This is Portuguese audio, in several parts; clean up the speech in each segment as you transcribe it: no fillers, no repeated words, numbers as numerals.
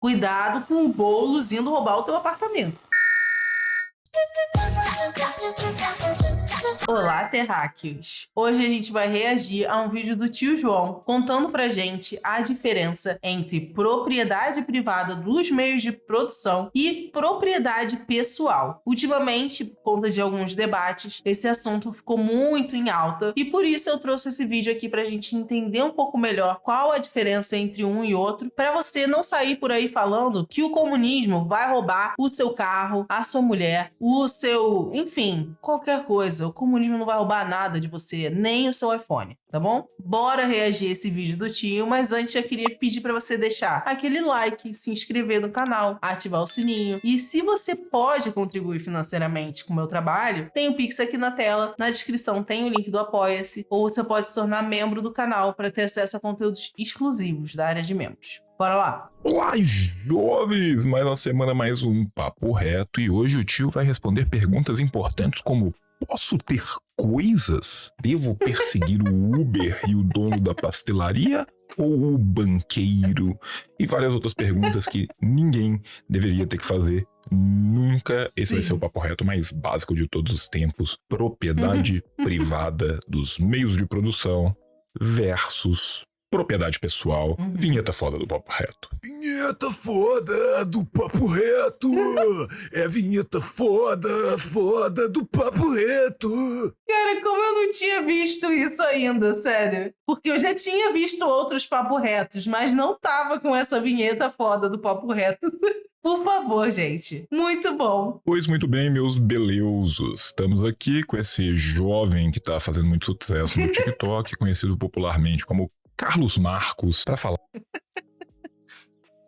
Cuidado com o Boulos indo roubar o teu apartamento. Olá, terráqueos! Hoje a gente vai reagir a um vídeo do tio João contando pra gente a diferença entre propriedade privada dos meios de produção e propriedade pessoal. Ultimamente, por conta de alguns debates, esse assunto ficou muito em alta e por isso eu trouxe esse vídeo aqui pra gente entender um pouco melhor qual a diferença entre um e outro, pra você não sair por aí falando que o comunismo vai roubar o seu carro, a sua mulher, o seu... enfim, qualquer coisa. O comunismo não vai roubar nada de você, nem o seu iPhone, tá bom? Bora reagir a esse vídeo do tio, mas antes eu queria pedir pra você deixar aquele like, se inscrever no canal, ativar o sininho. E se você pode contribuir financeiramente com o meu trabalho, tem o Pix aqui na tela, na descrição tem o link do Apoia-se, ou você pode se tornar membro do canal para ter acesso a conteúdos exclusivos da área de membros. Bora lá! Olá, jovens! Mais uma semana, mais um Papo Reto, e hoje o tio vai responder perguntas importantes como: posso ter coisas? Devo perseguir o Uber e o dono da pastelaria? Ou o banqueiro? E várias outras perguntas que ninguém deveria ter que fazer nunca. Esse vai ser o Papo Reto mais básico de todos os tempos. Propriedade privada dos meios de produção versus propriedade pessoal. Vinheta foda do Papo Reto. Vinheta foda do Papo Reto. É vinheta foda do Papo Reto. Cara, como eu não tinha visto isso ainda, sério. Porque eu já tinha visto outros Papo Retos, mas não tava com essa vinheta foda do Papo Reto. Por favor, gente. Muito bom. Pois muito bem, meus beleusos. Estamos aqui com esse jovem que tá fazendo muito sucesso no TikTok, conhecido popularmente como Carlos Marcos, para falar.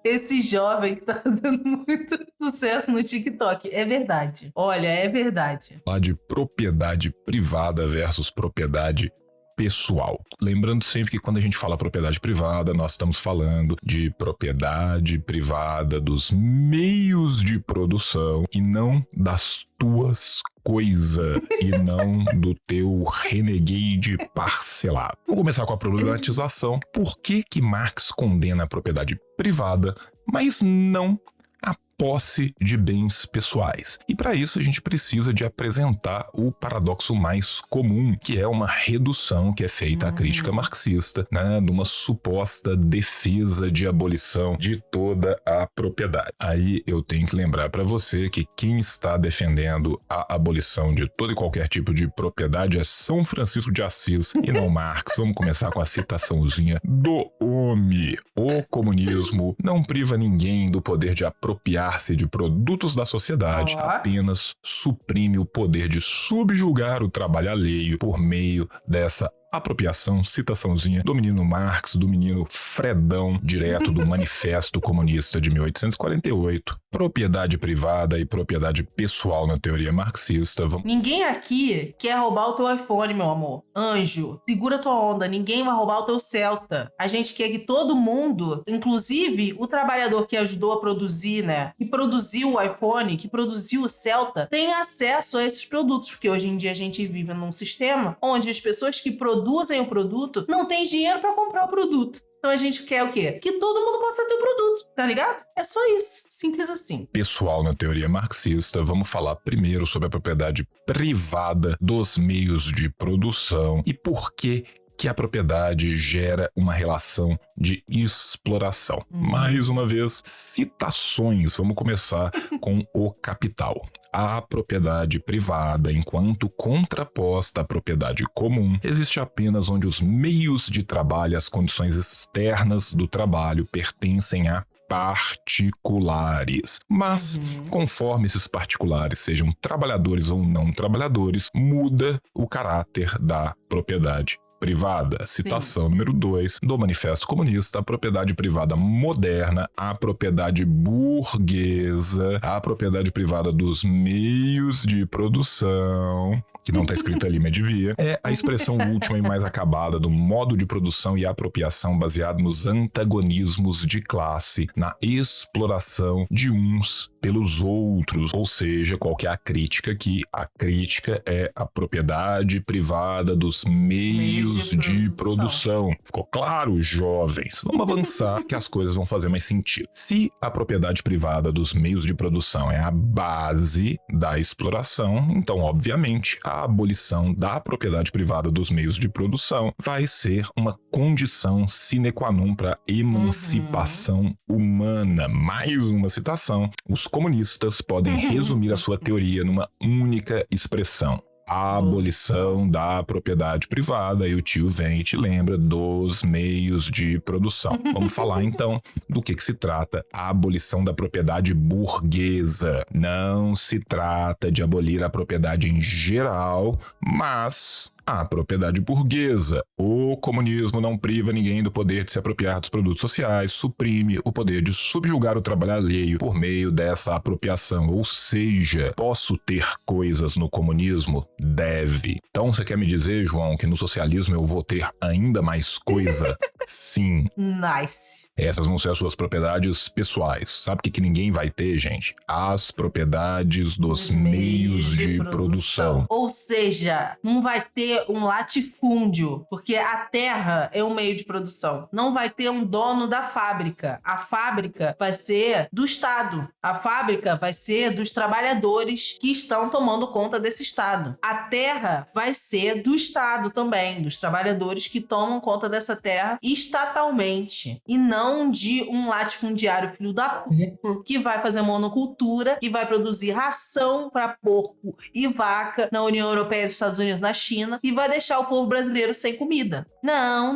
Esse jovem que tá fazendo muito sucesso no TikTok. É verdade. Olha, é verdade. Falar de propriedade privada versus propriedade pessoal. Lembrando sempre que quando a gente fala propriedade privada, nós estamos falando de propriedade privada dos meios de produção e não das tuas coisas e não do teu renegade parcelado. Vamos começar com a problematização. Por que que Marx condena a propriedade privada, mas não a posse de bens pessoais? E para isso a gente precisa de apresentar o paradoxo mais comum, que é uma redução que é feita à crítica marxista, né, de uma suposta defesa de abolição de toda a propriedade. Aí eu tenho que lembrar para você que quem está defendendo a abolição de todo e qualquer tipo de propriedade é São Francisco de Assis e não Marx. Vamos começar com a citaçãozinha do homem. O comunismo não priva ninguém do poder de apropriar-se de produtos da sociedade, apenas suprime o poder de subjugar o trabalho alheio por meio dessa apropriação, citaçãozinha do menino Marx, do menino Fredão, direto do Manifesto Comunista de 1848. Propriedade privada e propriedade pessoal na teoria marxista. Ninguém aqui quer roubar o teu iPhone, meu amor. Anjo, segura tua onda, ninguém vai roubar o teu Celta. A gente quer que todo mundo, inclusive o trabalhador que ajudou a produzir, né, que produziu o iPhone, que produziu o Celta, tenha acesso a esses produtos, porque hoje em dia a gente vive num sistema onde as pessoas que produzem o produto não têm dinheiro para comprar o produto. Então a gente quer o quê? Que todo mundo possa ter o produto, tá ligado? É só isso. Simples assim. Pessoal, na teoria marxista, vamos falar primeiro sobre a propriedade privada dos meios de produção e por que a propriedade gera uma relação de exploração. Mais uma vez, citações. Vamos começar com o Capital. A propriedade privada, enquanto contraposta à propriedade comum, existe apenas onde os meios de trabalho e as condições externas do trabalho pertencem a particulares. Mas, conforme esses particulares sejam trabalhadores ou não trabalhadores, muda o caráter da propriedade privada. Citação número 2 do Manifesto Comunista: a propriedade privada moderna, a propriedade burguesa, a propriedade privada dos meios de produção que não está escrito ali, mas devia, é a expressão última e mais acabada do modo de produção e apropriação baseado nos antagonismos de classe, na exploração de uns pelos outros, ou seja, qual que é a crítica aqui? A crítica é a propriedade privada dos meios de produção. Ficou claro, jovens? Vamos avançar que as coisas vão fazer mais sentido. Se a propriedade privada dos meios de produção é a base da exploração, então, obviamente, a abolição da propriedade privada dos meios de produção vai ser uma condição sine qua non para a emancipação humana. Mais uma citação. Os comunistas podem resumir a sua teoria numa única expressão: a abolição da propriedade privada. E o tio vem e te lembra dos meios de produção. Vamos falar então do que se trata a abolição da propriedade burguesa. Não se trata de abolir a propriedade em geral, mas a propriedade burguesa. O comunismo não priva ninguém do poder de se apropriar dos produtos sociais, suprime o poder de subjugar o trabalho alheio por meio dessa apropriação. Ou seja, posso ter coisas no comunismo? Deve. Então você quer me dizer, João, que no socialismo eu vou ter ainda mais coisa? Sim. Nice. Essas vão ser as suas propriedades pessoais. Sabe o que ninguém vai ter, gente? As propriedades dos meios de produção. Ou seja, não vai ter um latifúndio, porque a terra é um meio de produção. Não vai ter um dono da fábrica. A fábrica vai ser do Estado. A fábrica vai ser dos trabalhadores que estão tomando conta desse Estado. A terra vai ser do Estado também, dos trabalhadores que tomam conta dessa terra estatalmente. E não de um latifundiário filho da puta que vai fazer monocultura, que vai produzir ração para porco e vaca na União Europeia, nos Estados Unidos, na China, e vai deixar o povo brasileiro sem comida. Não.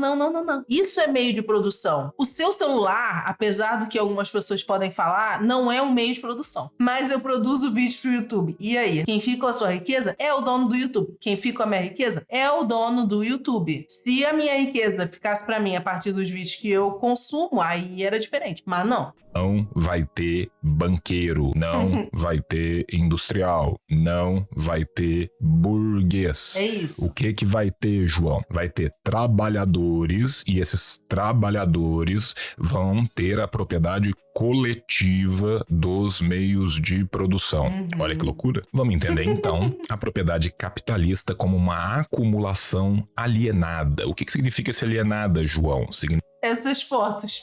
Isso é meio de produção. O seu celular, apesar do que algumas pessoas podem falar, não é um meio de produção. Mas eu produzo vídeos pro YouTube. E aí? Quem fica com a sua riqueza é o dono do YouTube. Quem fica com a minha riqueza é o dono do YouTube. Se a minha riqueza ficasse pra mim a partir dos vídeos que eu consumo, aí era diferente. Mas não. Não vai ter banqueiro, não vai ter industrial, não vai ter burguês. É isso. O que vai ter, João? Vai ter trabalhadores, e esses trabalhadores vão ter a propriedade coletiva dos meios de produção. Olha que loucura. Vamos entender então a propriedade capitalista como uma acumulação alienada. O que significa esse alienada, João? Essas fotos.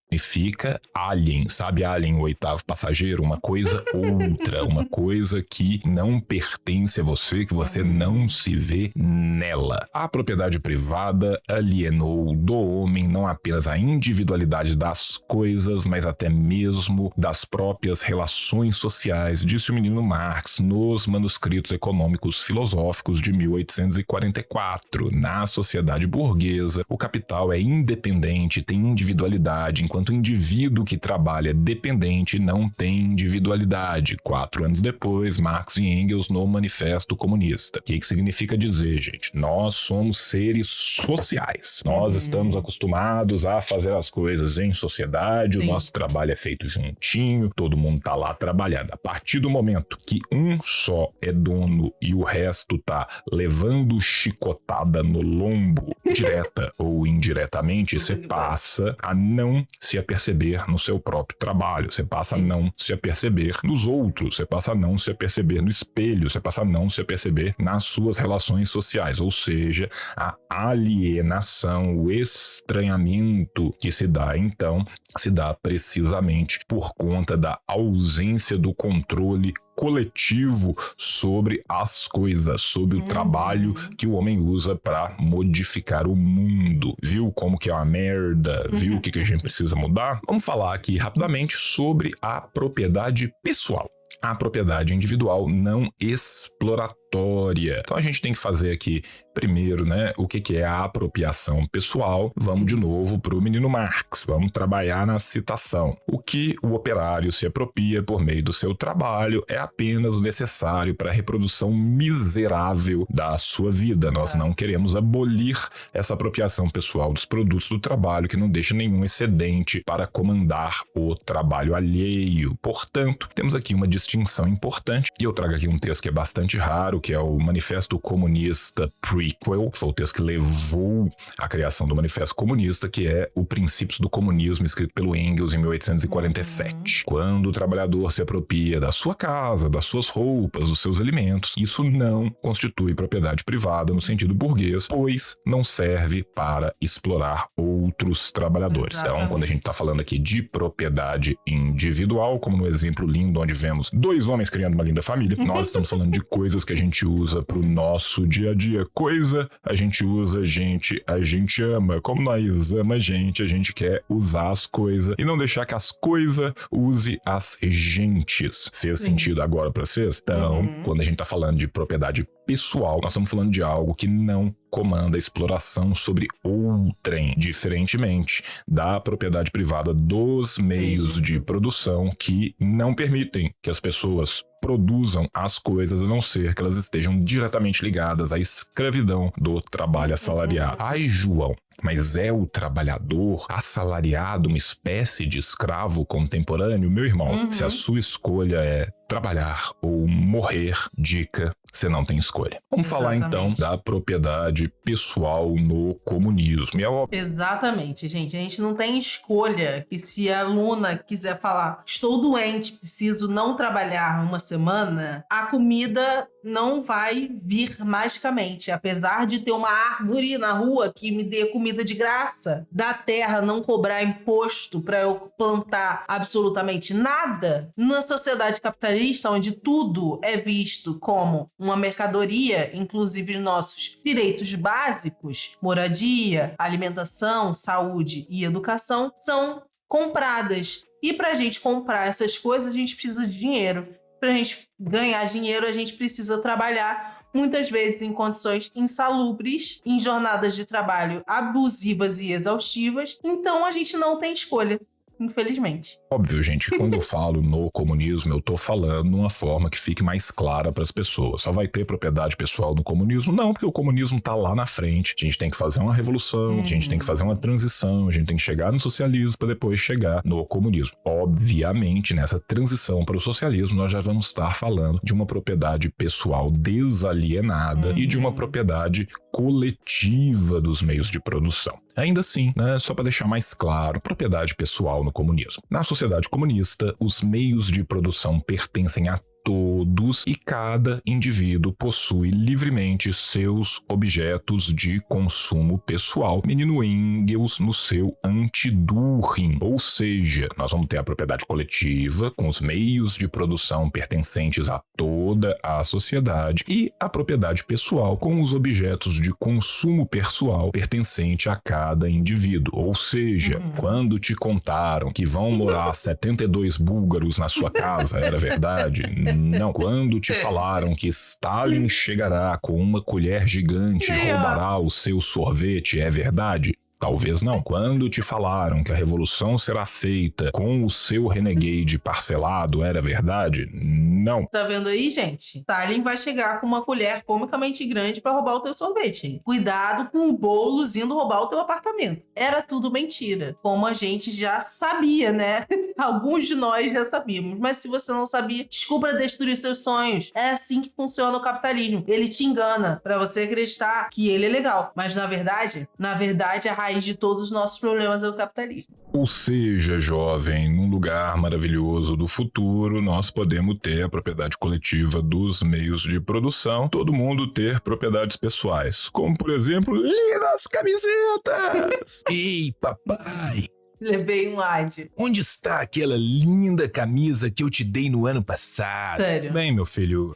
Significa alien, sabe Alien, o oitavo passageiro? Uma coisa outra, uma coisa que não pertence a você, que você não se vê nela. A propriedade privada alienou do homem não apenas a individualidade das coisas, mas até mesmo das próprias relações sociais, disse o menino Marx nos manuscritos econômicos filosóficos de 1844. Na sociedade burguesa, o capital é independente, tem individualidade, enquanto o indivíduo que trabalha dependente não tem individualidade. 4 anos depois, Marx e Engels no Manifesto Comunista. O que significa dizer, gente? Nós somos seres sociais. Nós estamos acostumados a fazer as coisas em sociedade, o nosso trabalho é feito juntinho, todo mundo tá lá trabalhando. A partir do momento que um só é dono e o resto tá levando chicotada no lombo, direta ou indiretamente, você passa a não se aperceber no seu próprio trabalho, você passa a não se aperceber nos outros, você passa a não se aperceber no espelho, você passa a não se aperceber nas suas relações sociais, ou seja, a alienação, o estranhamento que se dá então, se dá precisamente por conta da ausência do controle coletivo sobre as coisas, sobre o trabalho que o homem usa para modificar o mundo. Viu como que é uma merda? Viu o que a gente precisa mudar? Vamos falar aqui rapidamente sobre a propriedade pessoal. A propriedade individual não exploratória. Então a gente tem que fazer aqui primeiro, né, o que é a apropriação pessoal. Vamos de novo para o menino Marx. Vamos trabalhar na citação. O que o operário se apropria por meio do seu trabalho é apenas o necessário para a reprodução miserável da sua vida. Nós não queremos abolir essa apropriação pessoal dos produtos do trabalho que não deixa nenhum excedente para comandar o trabalho alheio. Portanto, temos aqui uma distinção importante e eu trago aqui um texto que é bastante raro, que é o Manifesto Comunista Prequel, que foi o texto que levou à criação do Manifesto Comunista, que é o Princípios do Comunismo, escrito pelo Engels em 1847. Quando o trabalhador se apropria da sua casa, das suas roupas, dos seus alimentos, isso não constitui propriedade privada no sentido burguês, pois não serve para explorar outros trabalhadores. Então, quando a gente está falando aqui de propriedade individual, como no exemplo lindo onde vemos dois homens criando uma linda família, nós estamos falando de coisas que a gente usa para o nosso dia a dia. Coisa, a gente usa, a gente ama. Como nós amamos a gente quer usar as coisas e não deixar que as coisas use as gentes. Fez sentido agora para vocês? Então, quando a gente tá falando de propriedade pessoal, nós estamos falando de algo que não comanda a exploração sobre outrem, diferentemente da propriedade privada dos meios de produção que não permitem que as pessoas produzam as coisas, a não ser que elas estejam diretamente ligadas à escravidão do trabalho assalariado. Ai, João, mas é o trabalhador assalariado uma espécie de escravo contemporâneo? Meu irmão, se a sua escolha é trabalhar ou morrer, dica, você não tem escolha. Vamos falar então da propriedade pessoal no comunismo. Exatamente, gente. A gente não tem escolha. E se a aluna quiser falar, estou doente, preciso não trabalhar uma semana, a comida não vai vir magicamente. Apesar de ter uma árvore na rua que me dê comida de graça, da terra não cobrar imposto para eu plantar absolutamente nada, na sociedade capitalista, onde tudo é visto como uma mercadoria, inclusive nossos direitos básicos, moradia, alimentação, saúde e educação, são compradas. E para a gente comprar essas coisas, a gente precisa de dinheiro. Para a gente ganhar dinheiro, a gente precisa trabalhar, muitas vezes em condições insalubres, em jornadas de trabalho abusivas e exaustivas. Então, a gente não tem escolha, infelizmente. Óbvio, gente, quando eu falo no comunismo, eu tô falando de uma forma que fique mais clara para as pessoas. Só vai ter propriedade pessoal no comunismo? Não, porque o comunismo tá lá na frente. A gente tem que fazer uma revolução, a gente tem que fazer uma transição, a gente tem que chegar no socialismo para depois chegar no comunismo. Obviamente, nessa transição para o socialismo, nós já vamos estar falando de uma propriedade pessoal desalienada e de uma propriedade coletiva dos meios de produção. Ainda assim, né, só para deixar mais claro, propriedade pessoal no comunismo. Na sociedade comunista, os meios de produção pertencem a todos e cada indivíduo possui livremente seus objetos de consumo pessoal. Menino Engels no seu Antidurring. Ou seja, nós vamos ter a propriedade coletiva com os meios de produção pertencentes a toda a sociedade e a propriedade pessoal com os objetos de consumo pessoal pertencente a cada indivíduo. Ou seja, quando te contaram que vão morar 72 búlgaros na sua casa, era verdade? Não. Quando te falaram que Stalin chegará com uma colher gigante e roubará o seu sorvete, é verdade? Talvez não. Quando te falaram que a revolução será feita com o seu Renegade parcelado, era verdade? Não. Tá vendo aí, gente? Stalin vai chegar com uma colher comicamente grande pra roubar o teu sorvete, hein? Cuidado com o Boulos indo roubar o teu apartamento. Era tudo mentira. Como a gente já sabia, né? Alguns de nós já sabíamos. Mas se você não sabia, desculpa destruir seus sonhos. É assim que funciona o capitalismo. Ele te engana pra você acreditar que ele é legal. Mas na verdade, a raiz de todos os nossos problemas é o capitalismo. Ou seja, jovem, num lugar maravilhoso do futuro, nós podemos ter a propriedade coletiva dos meios de produção, todo mundo ter propriedades pessoais, como, por exemplo, lindas camisetas! Ei, papai! Levei um ad. Onde está aquela linda camisa que eu te dei no ano passado? Sério. Bem, meu filho,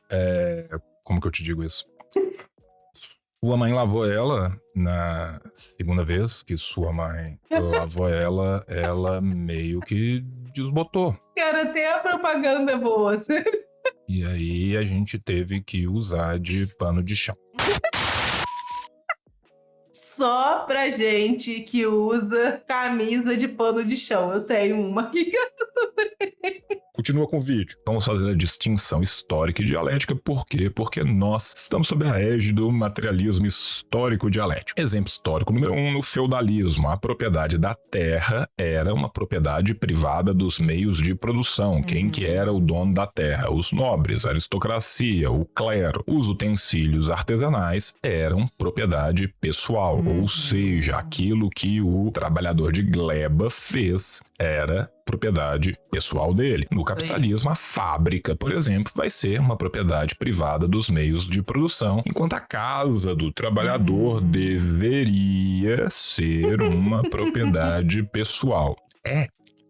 como que eu te digo isso? Sua mãe lavou ela na segunda vez que sua mãe lavou ela meio que desbotou. Cara, até a propaganda é boa, sério. E aí a gente teve que usar de pano de chão. só pra gente que usa camisa de pano de chão. Eu tenho uma aqui. Continua com o vídeo. Vamos fazer a distinção histórica e dialética. Por quê? Porque nós estamos sob a égide do materialismo histórico-dialético. Exemplo histórico número 1, no feudalismo. A propriedade da terra era uma propriedade privada dos meios de produção. Quem que era o dono da terra? Os nobres, a aristocracia, o clero. Os utensílios artesanais eram propriedade pessoal. Ou seja, aquilo que o trabalhador de gleba fez era propriedade pessoal dele. No capitalismo, a fábrica, por exemplo, vai ser uma propriedade privada dos meios de produção, enquanto a casa do trabalhador deveria ser uma propriedade pessoal.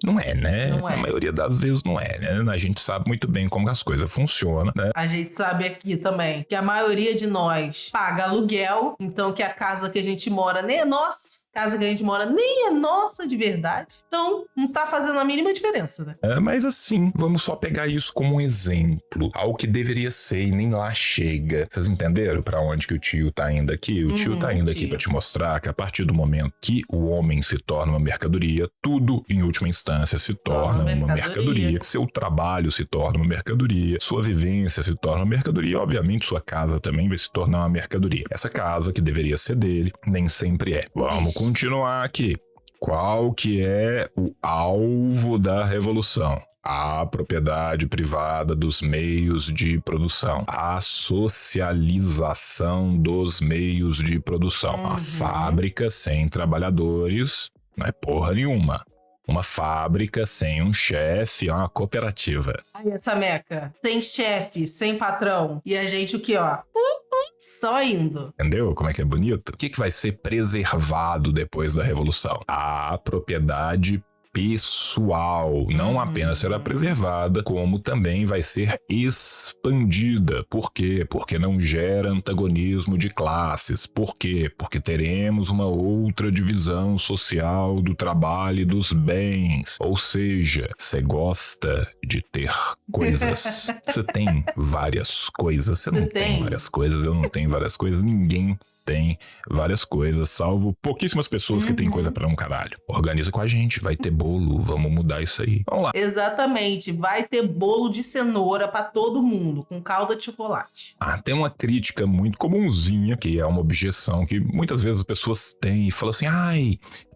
Não é, né? Não é. A maioria das vezes não é, né? A gente sabe muito bem como as coisas funcionam, né? A gente sabe aqui também que a maioria de nós paga aluguel, então que a casa que a gente mora nem é nossa. Casa que a gente mora nem é nossa de verdade. Então, não tá fazendo a mínima diferença, né? Mas assim, vamos só pegar isso como um exemplo. Algo que deveria ser e nem lá chega. Vocês entenderam pra onde que o tio tá indo aqui? O tio tá indo aqui pra te mostrar que a partir do momento que o homem se torna uma mercadoria, tudo em última instância se torna uma mercadoria. Seu trabalho se torna uma mercadoria. Sua vivência se torna uma mercadoria. Obviamente, sua casa também vai se tornar uma mercadoria. Essa casa que deveria ser dele, nem sempre é. Vamos continuar aqui. Qual que é o alvo da revolução? A propriedade privada dos meios de produção. A socialização dos meios de produção. A fábrica sem trabalhadores não é porra nenhuma. Uma fábrica sem um chefe é uma cooperativa. Aí essa meca. Sem chefe, sem patrão. E a gente o quê, ó? Só indo. Entendeu como é que é bonito? O que vai ser preservado depois da Revolução? A propriedade pessoal. Não apenas será preservada, como também vai ser expandida. Por quê? Porque não gera antagonismo de classes. Por quê? Porque teremos uma outra divisão social do trabalho e dos bens. Ou seja, você gosta de ter coisas. Você tem várias coisas. Você não tem várias coisas, eu não tenho várias coisas, ninguém tem várias coisas, salvo pouquíssimas pessoas que têm coisa pra um caralho. Organiza com a gente, vai ter bolo, vamos mudar isso aí. Vamos lá. Exatamente, vai ter bolo de cenoura pra todo mundo, com calda de chocolate. Tem uma crítica muito comunzinha, que é uma objeção que muitas vezes as pessoas têm e falam assim,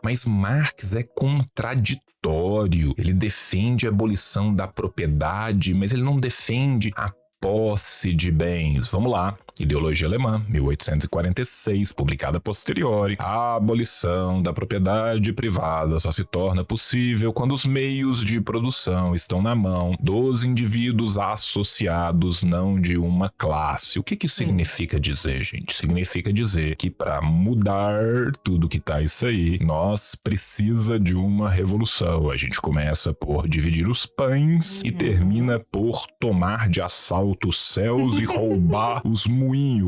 mas Marx é contraditório, ele defende a abolição da propriedade, mas ele não defende a posse de bens. Vamos lá. Ideologia Alemã, 1846, publicada a posteriori. A abolição da propriedade privada só se torna possível quando os meios de produção estão na mão dos indivíduos associados, não de uma classe. O que significa dizer, gente? Significa dizer que para mudar tudo que tá isso aí, nós precisa de uma revolução. A gente começa por dividir os pães e termina por tomar de assalto os céus e roubar os moinhos.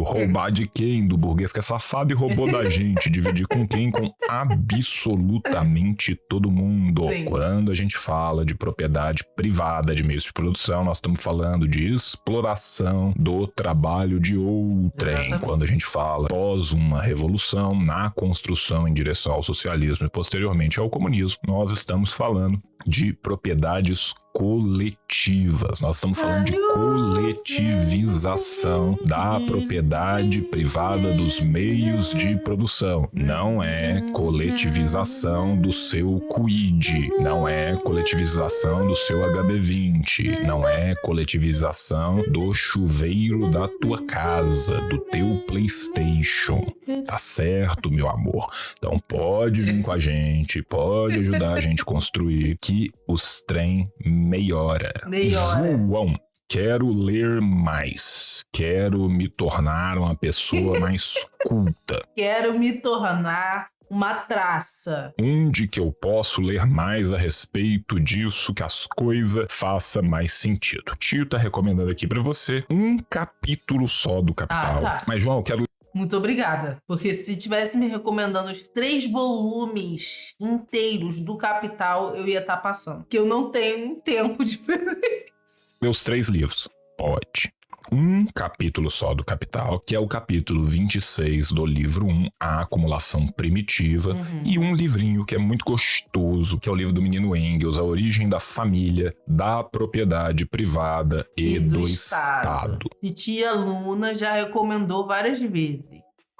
Roubar de quem? Do burguês que é safado e roubou da gente. Dividir com quem? Com absolutamente todo mundo. Sim. Quando a gente fala de propriedade privada de meios de produção, nós estamos falando de exploração do trabalho de outrem. Quando a gente fala após uma revolução, na construção em direção ao socialismo e posteriormente ao comunismo, nós estamos falando de propriedades coletivas. Nós estamos falando de coletivização da propriedade privada dos meios de produção. Não é coletivização do seu Kwid, não é coletivização do seu HB20, não é coletivização do chuveiro da tua casa, do teu PlayStation. Tá certo, meu amor? Então pode vir com a gente, pode ajudar a gente a construir que os trem melhora. João, quero ler mais. Quero me tornar uma pessoa mais culta. Quero me tornar uma traça. Onde que eu posso ler mais a respeito disso, que as coisas façam mais sentido? O tio tá recomendando aqui pra você um capítulo só do Capital. Tá. Mas, João, eu quero... Muito obrigada. Porque se tivesse me recomendando os 3 volumes inteiros do Capital, eu ia estar passando. Porque eu não tenho tempo de fazer isso. ler os 3 livros. Pode. um capítulo só do Capital, que é o capítulo 26 do livro 1, A Acumulação Primitiva, e um livrinho que é muito gostoso, que é o livro do menino Engels, A Origem da Família, da Propriedade Privada e do Estado. E tia Luna já recomendou várias vezes.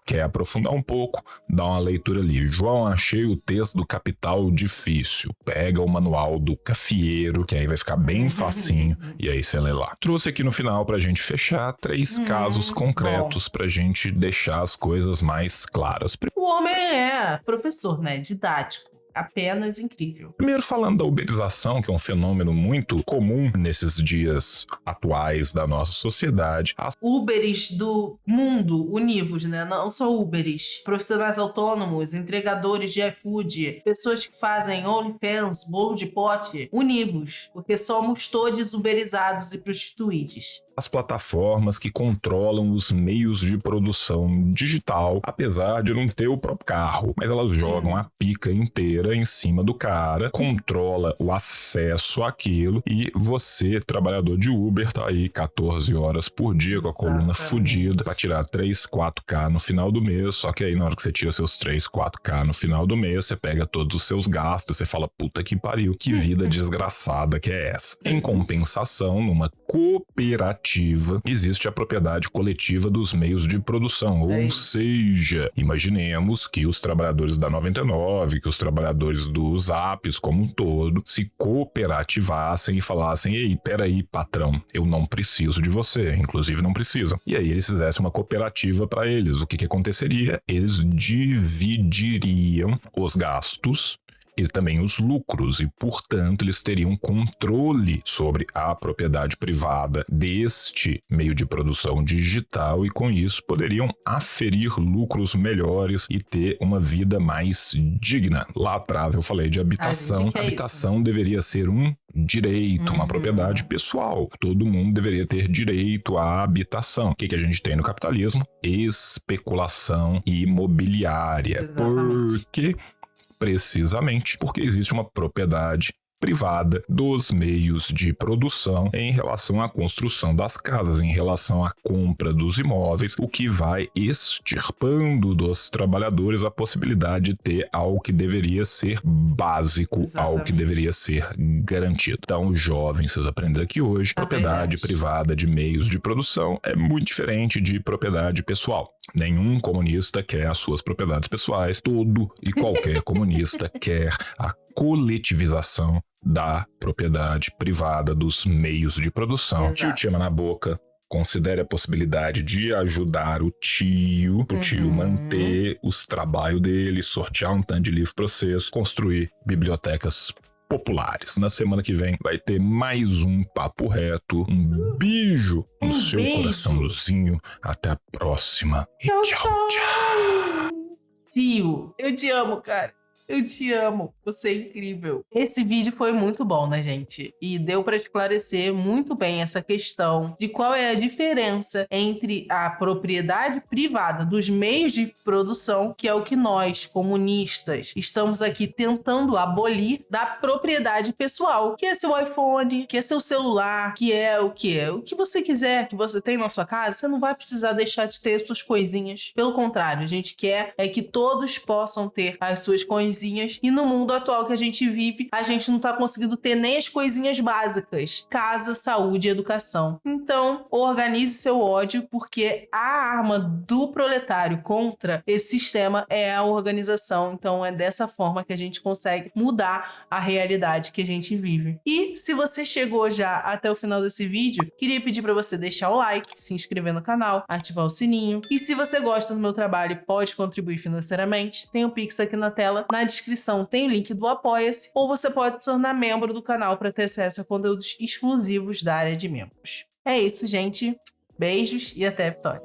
Quer aprofundar um pouco, dá uma leitura ali. João, achei o texto do Capital difícil. Pega o manual do Cafieiro, que aí vai ficar bem facinho, e aí você lê lá. Trouxe aqui no final pra gente fechar 3 casos concretos pra gente deixar as coisas mais claras. O homem é professor, né? Didático. Apenas incrível. Primeiro falando da uberização, que é um fenômeno muito comum nesses dias atuais da nossa sociedade. As Uberes do mundo, univos, né? Não só Uberes. Profissionais autônomos, entregadores de iFood, pessoas que fazem OnlyFans, bolo de pote, univos. Porque somos todos uberizados e prostituídos. As plataformas que controlam os meios de produção digital, apesar de não ter o próprio carro, mas elas jogam a pica inteira em cima do cara, controla o acesso àquilo e você, trabalhador de Uber, tá aí 14 horas por dia com a coluna fodida pra tirar 3, 4K no final do mês, só que aí na hora que você tira seus 3, 4K no final do mês, você pega todos os seus gastos, você fala, puta que pariu, que vida desgraçada que é essa. Em compensação, numa cooperativa, existe a propriedade coletiva dos meios de produção, ou seja, imaginemos que os trabalhadores da 99, que os trabalhadores dos apps como um todo, se cooperativassem e falassem, ei, peraí, patrão, eu não preciso de você, inclusive não precisam. E aí eles fizessem uma cooperativa para eles. O que aconteceria? Eles dividiriam os gastos e também os lucros, e, portanto, eles teriam controle sobre a propriedade privada deste meio de produção digital e, com isso, poderiam aferir lucros melhores e ter uma vida mais digna. Lá atrás eu falei de habitação. Habitação deveria ser um direito, uma propriedade pessoal. Todo mundo deveria ter direito à habitação. O que a gente tem no capitalismo? Especulação imobiliária. Por quê? Precisamente porque existe uma propriedade privada dos meios de produção em relação à construção das casas, em relação à compra dos imóveis, o que vai extirpando dos trabalhadores a possibilidade de ter algo que deveria ser básico, algo que deveria ser garantido. Então, jovens, vocês aprenderam aqui hoje, propriedade privada de meios de produção é muito diferente de propriedade pessoal. Nenhum comunista quer as suas propriedades pessoais, todo e qualquer comunista quer a coletivização da propriedade privada dos meios de produção. Tio te ama na boca. Considere a possibilidade de ajudar o tio, pro tio manter os trabalhos dele, sortear um tanto de livro para vocês, construir bibliotecas populares. Na semana que vem vai ter mais um Papo Reto. Um beijo no seu coraçãozinho. Até a próxima. E tchau. Tio, eu te amo, cara. Eu te amo, você é incrível. Esse vídeo foi muito bom, né, gente? E deu para esclarecer muito bem essa questão de qual é a diferença entre a propriedade privada dos meios de produção, que é o que nós, comunistas, estamos aqui tentando abolir, da propriedade pessoal, que é seu iPhone, que é seu celular, que é o quê? O que você quiser que você tem na sua casa, você não vai precisar deixar de ter suas coisinhas. Pelo contrário, a gente quer é que todos possam ter as suas coisinhas. E no mundo atual que a gente vive, a gente não tá conseguindo ter nem as coisinhas básicas. Casa, saúde e educação. Então, organize seu ódio, porque a arma do proletário contra esse sistema é a organização. Então, é dessa forma que a gente consegue mudar a realidade que a gente vive. E se você chegou já até o final desse vídeo, queria pedir para você deixar o like, se inscrever no canal, ativar o sininho. E se você gosta do meu trabalho e pode contribuir financeiramente, tem o Pix aqui na tela. Na descrição tem o link do Apoia-se, ou você pode se tornar membro do canal para ter acesso a conteúdos exclusivos da área de membros. É isso, gente. Beijos e até a vitória.